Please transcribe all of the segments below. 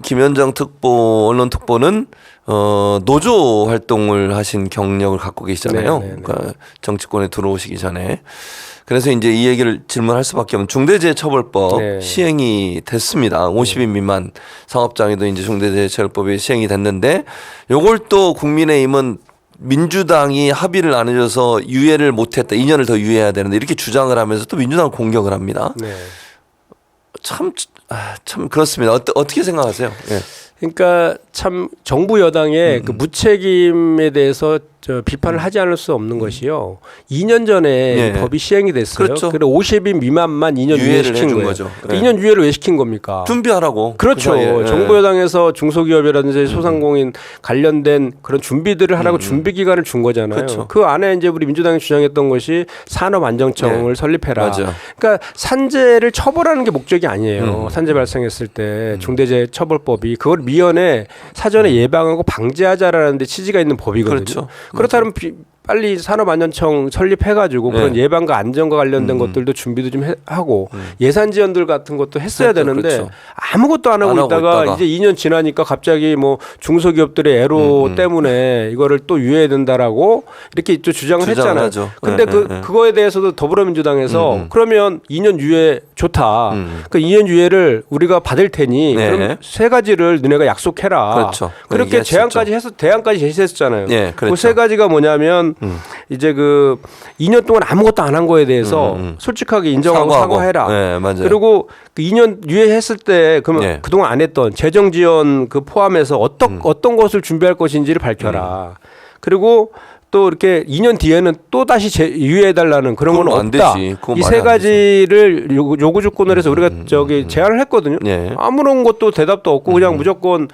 김현정 언론 특보는 노조 활동을 하신 경력을 갖고 계시잖아요. 그러니까 정치권에 들어오시기 전에. 그래서 이제 이 얘기를 질문할 수밖에 없는 중대재해처벌법 시행이 됐습니다. 50인 미만 상업장에도 이제 중대재해처벌법이 시행이 됐는데 요걸 또 국민의힘은 민주당이 합의를 안 해줘서 유예를 못했다. 2년을 더 유예해야 되는데 이렇게 주장을 하면서 또 민주당을 공격을 합니다. 참 그렇습니다. 어떻게 생각하세요? 네. 그러니까 참 정부 여당의 그 무책임에 대해서 비판을 하지 않을 수 없는 것이요. 2년 전에 법이 시행이 됐어요. 그렇죠. 그래 50인 미만만 2년 유예시킨 거예요. 거죠. 2년 유예를 왜 시킨 겁니까? 준비하라고. 그렇죠. 정부 여당에서 중소기업이라든지 소상공인 관련된 그런 준비들을 하라고 준비 기간을 준 거잖아요. 그렇죠. 그 안에 이제 우리 민주당이 주장했던 것이 산업안정청을 설립해라. 맞아. 그러니까 산재를 처벌하는 게 목적이 아니에요. 산재 발생했을 때 중대재해처벌법이 그걸 미연에 사전에 예방하고 방지하자라는 데 취지가 있는 법이거든요. 그렇죠. 그렇다면 빨리 산업안전청 설립해가지고 그런 예방과 안전과 관련된 것들도 준비도 좀 하고 예산 지원들 같은 것도 했어야 되는데 그렇죠. 아무것도 안 하고 있다가 이제 2년 지나니까 갑자기 뭐 중소기업들의 애로 때문에 이거를 또 유예해야 된다라고 이렇게 또 주장을 했잖아요. 근데 그거에 대해서도 더불어민주당에서 그러면 2년 유예 좋다. 그 2년 유예를 우리가 받을 테니 그럼 세 가지를 너네가 약속해라. 그렇죠. 그렇게 대안까지 제시했었잖아요. 그 세 가지가 뭐냐면 이제 그 2년 동안 아무것도 안 한 거에 대해서 솔직하게 인정하고 사과해라. 그리고 그 2년 유예했을 때 그러면 그동안 안 했던 재정 지원 그 포함해서 어떤 것을 준비할 것인지를 밝혀라. 그리고 또 이렇게 2년 뒤에는 또 다시 유예해달라는 그런 건 없다. 이 세 가지를 요구 조건을 해서 우리가 제안을 했거든요. 아무런 것도 대답도 없고 그냥 무조건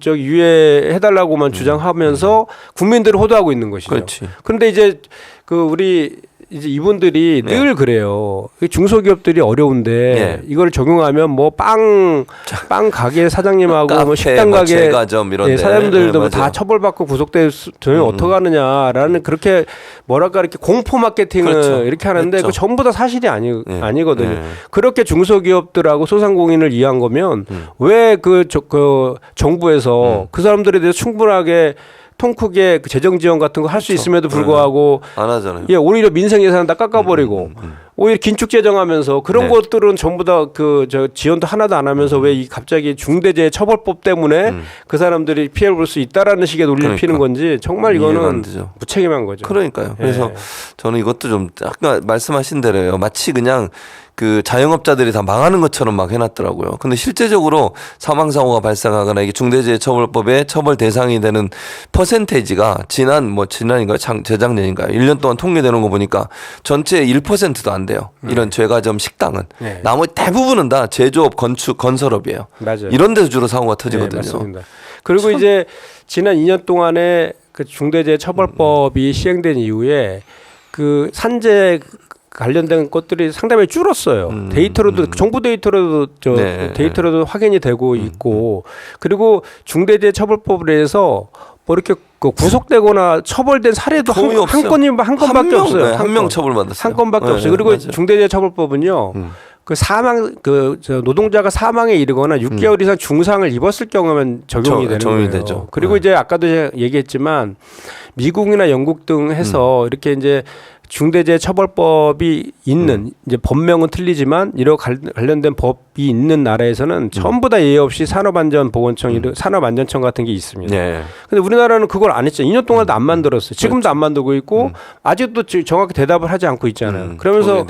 유예해달라고만 주장하면서 국민들을 호도하고 있는 것이죠. 그런데 이제 우리 이분들이 늘 그래요. 중소기업들이 어려운데 이걸 적용하면 뭐 빵 가게 사장님하고 카페, 뭐 식당 가게 제과점 이런 사장님들도 다 처벌받고 구속되면 어떡하느냐라는 그렇게 뭐랄까 이렇게 공포 마케팅을 이렇게 하는데 그 전부 다 사실이 아니거든요. 그렇게 중소기업들하고 소상공인을 이해한 거면 왜 그 정부에서 그 사람들에 대해서 충분하게 통 크게 그 재정 지원 같은 거 할 수 있음에도 불구하고 안 하잖아요. 오히려 민생 예산 다 깎아버리고 오히려 긴축 재정하면서 그런 것들은 전부 다 지원도 하나도 안 하면서 왜 갑자기 중대재해처벌법 때문에 그 사람들이 피해를 볼 수 있다라는 식의 논리를 피는 건지 정말 이거는 무책임한 거죠. 그러니까요. 그래서 저는 이것도 좀 아까 말씀하신 대로요. 마치 그냥 그 자영업자들이 다 망하는 것처럼 막 해놨더라고요. 근데 실제적으로 사망사고가 발생하거나 이게 중대재해처벌법의 처벌 대상이 되는 퍼센테이지가 지난인가요? 재작년인가요? 1년 동안 통계되는 거 보니까 전체 1%도 안 돼요. 이런 제과점 식당은. 나머지 대부분은 다 제조업, 건축, 건설업이에요. 맞아요. 이런 데서 주로 사고가 터지거든요. 맞습니다. 그리고 이제 지난 2년 동안에 그 중대재해처벌법이 시행된 이후에 그 산재 관련된 것들이 상당히 줄었어요. 데이터로도 정부 데이터로도 데이터로도 확인이 되고 있고 그리고 중대재해처벌법에 대해서 뭐 이렇게 구속되거나 처벌된 사례도 한 건밖에 없어요. 한 명 처벌받았어요. 한 건밖에 없어요. 그리고 중대재해처벌법은요. 그 노동자가 사망에 이르거나 6개월 이상 중상을 입었을 경우만 적용이 되는 거예요. 되죠. 그리고 이제 아까도 얘기했지만 미국이나 영국 등 해서 이렇게 이제 중대재해처벌법이 있는 이제 법명은 틀리지만 이런 관련된 법이 있는 나라에서는 전부 다 예외 없이 산업안전보건청, 산업안전청 같은 게 있습니다. 근데 우리나라는 그걸 안 했죠. 2년 동안도 안 만들었어요. 지금도 안 만들고 있고 아직도 정확히 대답을 하지 않고 있잖아요. 그러면서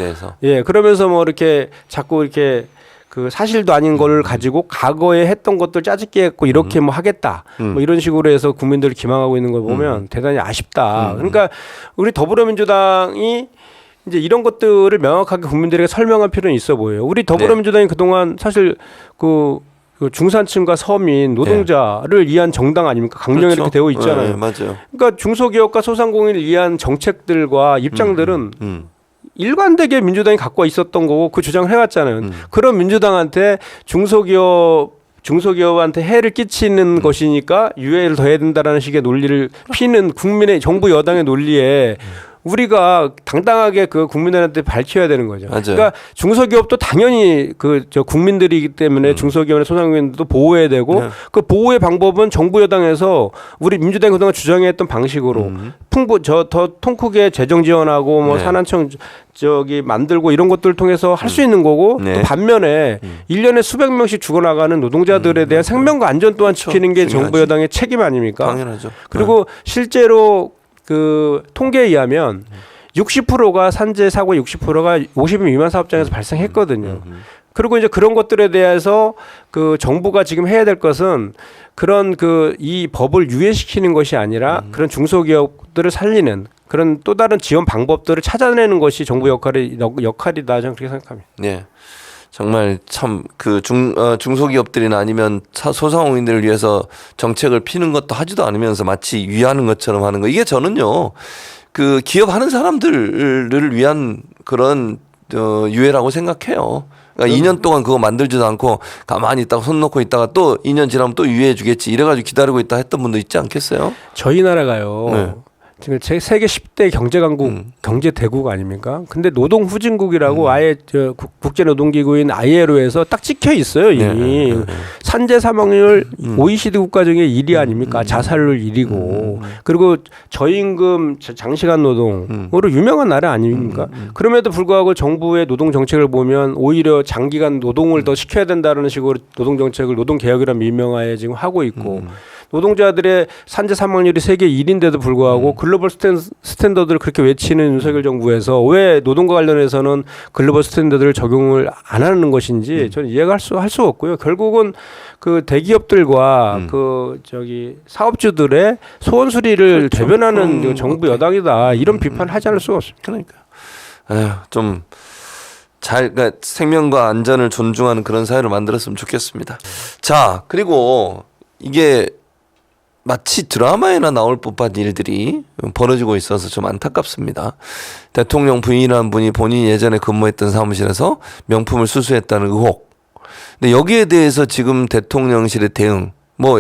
그러면서 뭐 이렇게 자꾸 이렇게 그 사실도 아닌 걸 가지고 과거에 했던 것들 짜집기 했고 이렇게 뭐 하겠다 뭐 이런 식으로 해서 국민들을 기망하고 있는 걸 보면 대단히 아쉽다. 그러니까 우리 더불어민주당이 이제 이런 것들을 명확하게 국민들에게 설명할 필요는 있어 보여요. 우리 더불어민주당이 그동안 사실 그 중산층과 서민 노동자를 위한 정당 아닙니까? 강령 이렇게 되어 있잖아요. 맞아요. 그러니까 중소기업과 소상공인을 위한 정책들과 입장들은 일관되게 민주당이 갖고 있었던 거고 그 주장을 해왔잖아요. 그런 민주당한테 중소기업한테 해를 끼치는 것이니까 유예를 더 해야 된다라는 식의 논리를 피는 정부 여당의 논리에 우리가 당당하게 그 국민들한테 밝혀야 되는 거죠. 맞아요. 그러니까 중소기업도 당연히 그 저 국민들이기 때문에 중소기업의 소상공인들도 보호해야 되고 그 보호의 방법은 정부 여당에서 우리 민주당이 그동안 주장했던 방식으로 더 통크게 재정 지원하고 뭐 산안청 저기 만들고 이런 것들을 통해서 할 수 있는 거고 또 반면에 1년에 수백 명씩 죽어나가는 노동자들에 대한 생명과 안전 또한 지키는 게 정부 여당의 책임 아닙니까? 당연하죠. 그리고 실제로 그 통계에 의하면 60%가 산재 사고 60%가 50인 미만 사업장에서 발생했거든요. 그리고 이제 그런 것들에 대해서 그 정부가 지금 해야 될 것은 그런 그 이 법을 유예시키는 것이 아니라 그런 중소기업들을 살리는 그런 또 다른 지원 방법들을 찾아내는 것이 정부 역할이다 저는 그렇게 생각합니다. 네. 정말 참 그 중소기업들이나 아니면 소상공인들을 위해서 정책을 피는 것도 하지도 않으면서 마치 위하는 것처럼 하는 거. 이게 저는요. 그 기업하는 사람들을 위한 그런 유예라고 생각해요. 그러니까 2년 동안 그거 만들지도 않고 가만히 있다가 손 놓고 있다가 또 2년 지나면 또 유예해 주겠지 이래가지고 기다리고 있다 했던 분도 있지 않겠어요? 저희 나라가요. 네. 지금 세계 10대 경제 강국, 경제 대국 아닙니까? 근데 노동 후진국이라고 아예 저 국제 노동기구인 ILO에서 딱 찍혀 있어요 이미. 산재 사망률 OECD 국가 중에 1위 아닙니까? 자살률 1위고. 그리고 저임금 장시간 노동으로 유명한 나라 아닙니까? 그럼에도 불구하고 정부의 노동 정책을 보면 오히려 장기간 노동을 더 시켜야 된다는 식으로 노동 정책을 노동 개혁이라는 밀명하에 지금 하고 있고. 노동자들의 산재 사망률이 세계 1위인데도 불구하고 글로벌 스탠더드를 그렇게 외치는 윤석열 정부에서 왜 노동과 관련해서는 글로벌 스탠더드를 적용을 안 하는 것인지 저는 이해가 할 수 없고요. 결국은 그 대기업들과 그 저기 사업주들의 소원 수리를 대변하는 정부 여당이다. 이런 비판을 하지 않을 수가 없습니다. 그러니까 좀 그러니까 생명과 안전을 존중하는 그런 사회를 만들었으면 좋겠습니다. 자, 그리고 이게 마치 드라마에나 나올 법한 일들이 벌어지고 있어서 좀 안타깝습니다. 대통령 부인이라는 분이 본인이 예전에 근무했던 사무실에서 명품을 수수했다는 의혹. 근데 여기에 대해서 지금 대통령실의 대응,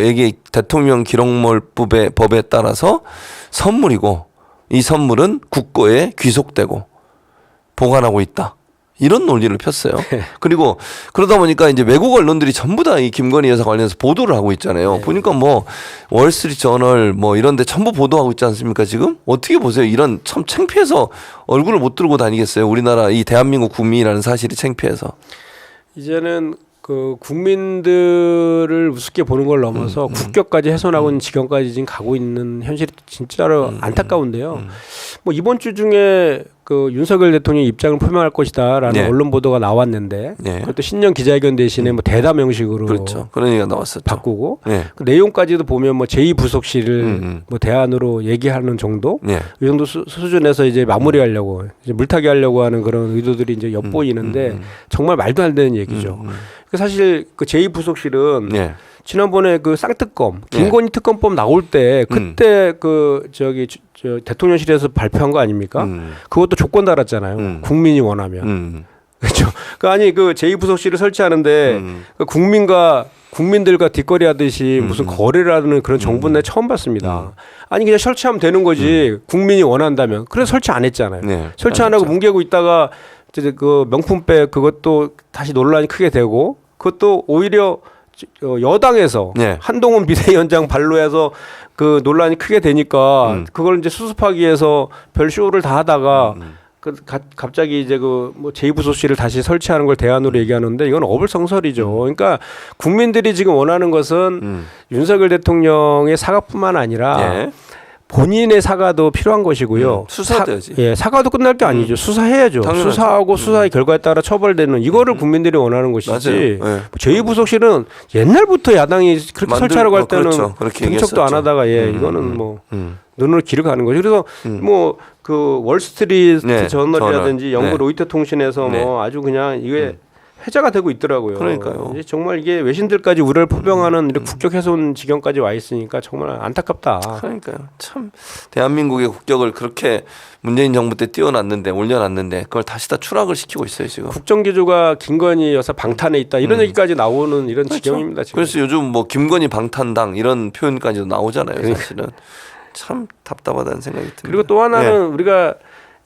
이게 대통령 기록물법에 따라서 선물이고 이 선물은 국고에 귀속되고 보관하고 있다. 이런 논리를 폈어요. 그리고 그러다 보니까 이제 외국 언론들이 전부 다 이 김건희 여사 관련해서 보도를 하고 있잖아요. 보니까 월스트리트 저널 이런 데 전부 보도하고 있지 않습니까 지금? 어떻게 보세요? 이런 참 창피해서 얼굴을 못 들고 다니겠어요. 우리나라 이 대한민국 국민이라는 사실이 창피해서. 이제는 그 국민들을 우습게 보는 걸 넘어서 국격까지 훼손하고 있는 지경까지 지금 가고 있는 현실이 진짜로 안타까운데요. 이번 주 중에 그 윤석열 대통령이 입장을 표명할 것이다라는 언론 보도가 나왔는데 그것도 신년 기자회견 대신에 대담 형식으로 그렇죠. 그런 얘기가 나왔었죠. 바꾸고 그 내용까지도 보면 제2부속실을 대안으로 얘기하는 정도 이 정도 수준에서 이제 마무리하려고 이제 물타기 하려고 하는 그런 의도들이 이제 엿보이는데 정말 말도 안 되는 얘기죠. 사실 그 제2부속실은 지난번에 그 쌍특검 김건희 특검법 나올 때 그때 저 대통령실에서 발표한 거 아닙니까? 그것도 조건 달았잖아요. 국민이 원하면. 그렇죠. 아니 그 제2부속실을 설치하는데 그 국민들과 뒷거리 하듯이 무슨 거래를 하는 그런 정부 내 처음 봤습니다. 아니 그냥 설치하면 되는 거지. 국민이 원한다면. 그래서 설치 안 했잖아요. 설치 안 하고 뭉개고 있다가 이제 그 명품백 그것도 다시 논란이 크게 되고 그것도 오히려 여당에서 한동훈 비대위원장 발로해서 그 논란이 크게 되니까 그걸 이제 수습하기 위해서 별 쇼를 다 하다가 갑자기 이제 제2부속실을 다시 설치하는 걸 대안으로 얘기하는데 이건 어불성설이죠. 그러니까 국민들이 지금 원하는 것은 윤석열 대통령의 사과뿐만 아니라 본인의 사과도 필요한 것이고요. 수사돼야지. 사과도 끝날 게 아니죠. 수사해야죠. 당연하죠. 수사하고 수사의 결과에 따라 처벌되는 이거를 국민들이 원하는 것이지. 제2부속실은 옛날부터 야당이 그렇게 설치하려고 할 때는 등척도 안 하다가 이거는 눈으로 기록하는 거죠. 그래서 그 월스트리트 저널이라든지 영국 로이터 통신에서 아주 그냥 이게 회자가 되고 있더라고요. 그러니까요. 이제 정말 이게 외신들까지 우려를 포병하는 이런 국격 훼손 지경까지 와 있으니까 정말 안타깝다. 그러니까요. 참 대한민국의 국격을 그렇게 문재인 정부 때 띄워놨는데 올려놨는데 그걸 다시 다 추락을 시키고 있어요 지금. 국정기조가 김건희 여사 방탄에 있다 이런 얘기까지 나오는 이런 지경입니다 지금. 그래서 요즘 김건희 방탄당 이런 표현까지도 나오잖아요. 사실은 참 답답하다는 생각이 듭니다. 그리고 또 하나는 우리가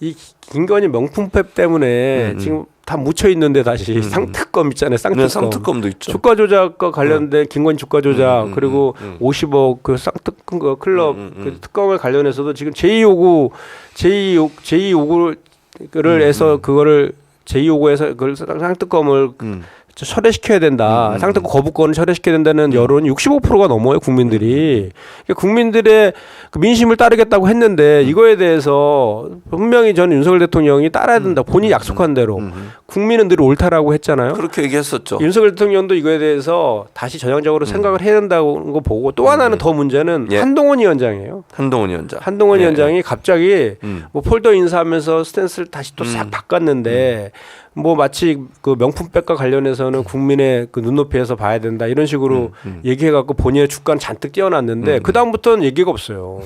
이 김건희 명품백 때문에 지금 다 묻혀 있는데 다시 상특검 있잖아요. 쌍특검. 네, 쌍특검도 있죠. 주가 조작과 관련된 김건희 주가 조작 그리고 50억 그 쌍특검 클럽 그 특검을 관련해서도 지금 제2요구를 해서 그거를 제2요구에서 그걸 쌍특검을 철회시켜야 된다. 쌍특검 거부권을 철회시켜야 된다는 여론이 65%가 넘어요, 국민들이. 그러니까 국민들의 그 민심을 따르겠다고 했는데 이거에 대해서 분명히 저는 윤석열 대통령이 따라야 된다. 본인이 약속한 대로. 국민은 늘 옳다라고 했잖아요. 그렇게 얘기했었죠. 윤석열 대통령도 이거에 대해서 다시 전향적으로 생각을 해야 된다는 거 보고 또 하나는 더 문제는 한동훈 위원장이에요. 한동훈 위원장. 한동훈 위원장이 갑자기 뭐 폴더 인사하면서 스탠스를 다시 또 싹 바꿨는데 뭐 마치 그 명품백과 관련해서는 국민의 그 눈높이에서 봐야 된다 이런 식으로 얘기해갖고 본인의 주가는 잔뜩 띄워놨는데 그 다음부터는 얘기가 없어요.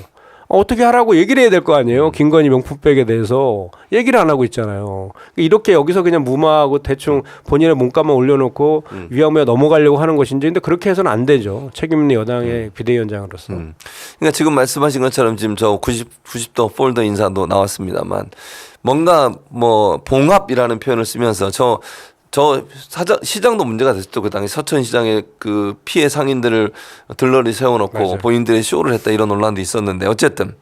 어떻게 하라고 얘기를 해야 될 거 아니에요. 김건희 명품백에 대해서 얘기를 안 하고 있잖아요. 이렇게 여기서 그냥 무마하고 대충 본인의 몸값만 올려놓고 위아무야 넘어가려고 하는 것인지 근데 그렇게 해서는 안 되죠. 책임 있는 여당의 비대위원장으로서. 그러니까 지금 말씀하신 것처럼 지금 저 90도 폴더 인사도 나왔습니다만 뭔가 뭐 봉합이라는 표현을 쓰면서 저 시장도 문제가 됐죠. 그 당시 서천시장의 그 피해 상인들을 들러리 세워놓고 맞아요. 본인들의 쇼를 했다 이런 논란도 있었는데 어쨌든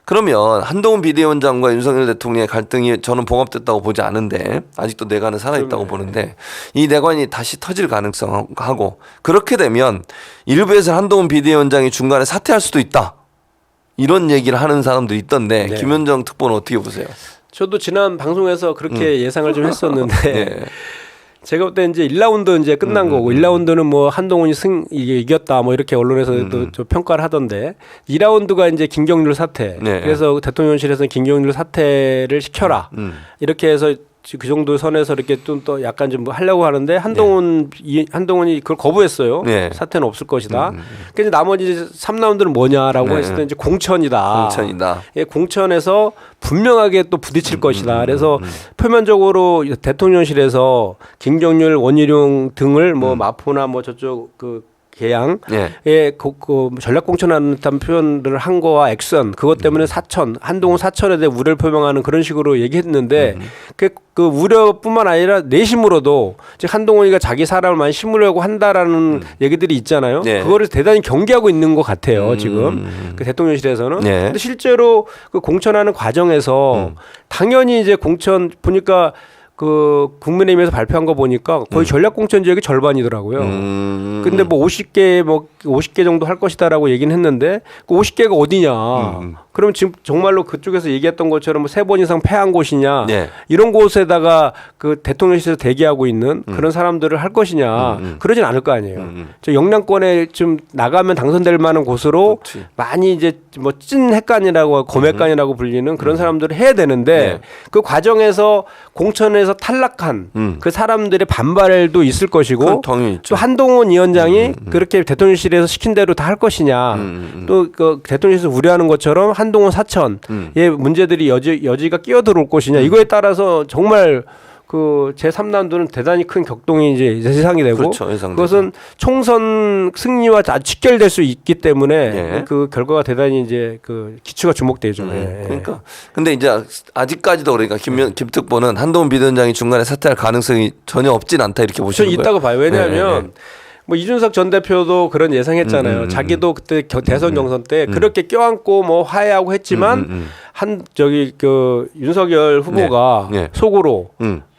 그러면 한동훈 비대위원장과 윤석열 대통령의 갈등이 저는 봉합됐다고 보지 않은데 아직도 내관은 살아있다고 보는데 이 내관이 다시 터질 가능성하고 그렇게 되면 일부에서 한동훈 비대위원장이 중간에 사퇴할 수도 있다. 이런 얘기를 하는 사람도 있던데 네. 김현정 특보는 어떻게 보세요? 저도 지난 방송에서 그렇게 예상을 좀 했었는데 네. 제가 볼 때 이제 1라운드 이제 끝난 거고 1라운드는 뭐 한동훈이 이게 이겼다 뭐 이렇게 언론에서도 좀 평가를 하던데 2라운드가 이제 김경률 사퇴. 네. 그래서 대통령실에서는 김경률 사퇴를 시켜라. 이렇게 해서 그 정도 선에서 이렇게 또 약간 좀 하려고 하는데 한동훈이 그걸 거부했어요. 네. 사퇴는 없을 것이다. 그래서 나머지 이제 3라운드는 뭐냐라고 네. 했을 때 이제 공천이다. 공천이다. 예, 공천에서 분명하게 또 부딪힐 것이다. 그래서 표면적으로 대통령실에서 김경률, 원희룡 등을 뭐 마포나 뭐 저쪽 그 계양에 그 전략 공천하는 듯한 표현을 한 거와 액션 그것 때문에 한동훈 사천에 대해 우려를 표명하는 그런 식으로 얘기했는데 그 우려뿐만 아니라 내심으로도 즉 한동훈이가 자기 사람을 많이 심으려고 한다라는 얘기들이 있잖아요. 네. 그거를 대단히 경계하고 있는 것 같아요. 지금 그 대통령실에서는. 네. 근데 실제로 그 공천하는 과정에서 당연히 이제 공천 보니까 그 국민의힘에서 발표한 거 보니까 거의 전략 공천 지역이 절반이더라고요. 근데 뭐 50개 정도 할 것이다라고 얘기는 했는데 그 50개가 어디냐? 그러면 지금 정말로 그쪽에서 얘기했던 것처럼 뭐 3번 이상 패한 곳이냐? 네. 이런 곳에다가 그 대통령실에서 대기하고 있는 그런 사람들을 할 것이냐? 그러진 않을 거 아니에요. 저 영남권에 좀 나가면 당선될 만한 곳으로 그렇지. 많이 이제 뭐 찐 핵관이라고 고맥관이라고 불리는 그런 사람들을 해야 되는데 그 과정에서 공천에서 탈락한 그 사람들의 반발도 있을 것이고 당연히 있죠. 또 한동훈 위원장이 그렇게 대통령실에서 시킨 대로 다 할 것이냐 또 그 대통령실에서 우려하는 것처럼 한동훈 사천의 문제들이 여지가 끼어들어올 것이냐 이거에 따라서 정말 그 제3라운드는 대단히 큰 격동이 이제 예상이 되고 그렇죠, 예상되죠. 그것은 총선 승리와 직결될 수 있기 때문에 그 결과가 대단히 이제 그 기초가 주목되죠. 그러니까 근데 이제 아직까지도 그러니까 김특보는 한동훈 비대위원장이 중간에 사퇴할 가능성이 전혀 없진 않다 이렇게 보시는 거예요. 저는 있다고 봐요. 왜냐하면 뭐 이준석 전 대표도 그런 예상했잖아요. 자기도 그때 대선 경선 때 그렇게 껴안고 뭐 화해하고 했지만 그 윤석열 후보가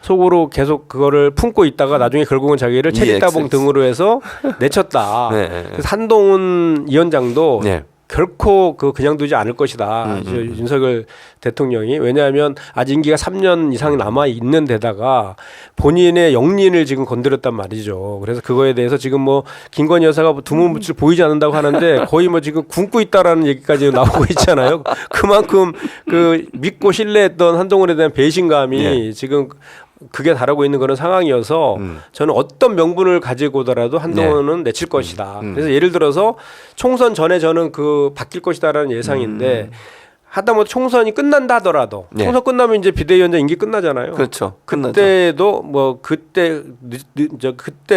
속으로 계속 그거를 품고 있다가 나중에 결국은 자기를 체리따봉 등으로 해서 내쳤다. 그래서 한동훈 위원장도 결코 그냥 두지 않을 것이다. 윤석열 대통령이. 왜냐하면 아직 임기가 3년 이상 남아 있는 데다가 본인의 영린을 지금 건드렸단 말이죠. 그래서 그거에 대해서 지금 뭐 김건희 여사가 두문붙을 보이지 않는다고 하는데 거의 뭐 지금 굶고 있다라는 얘기까지 나오고 있잖아요. 그만큼 그 믿고 신뢰했던 한동훈에 대한 배신감이 지금 그게 달하고 있는 그런 상황이어서 저는 어떤 명분을 가지고더라도 한동훈은 내칠 것이다. 그래서 예를 들어서 총선 전에 저는 그 바뀔 것이다라는 예상인데 하다못해 총선이 끝난다 하더라도 총선 끝나면 이제 비대위원장 임기 끝나잖아요. 그렇죠. 그때도 뭐 그때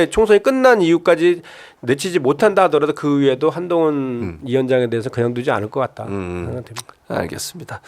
총선이 끝난 이후까지 내치지 못한다 하더라도 그 위에도 한동훈 위원장에 대해서 그냥 두지 않을 것 같다 생각됩니다. 알겠습니다.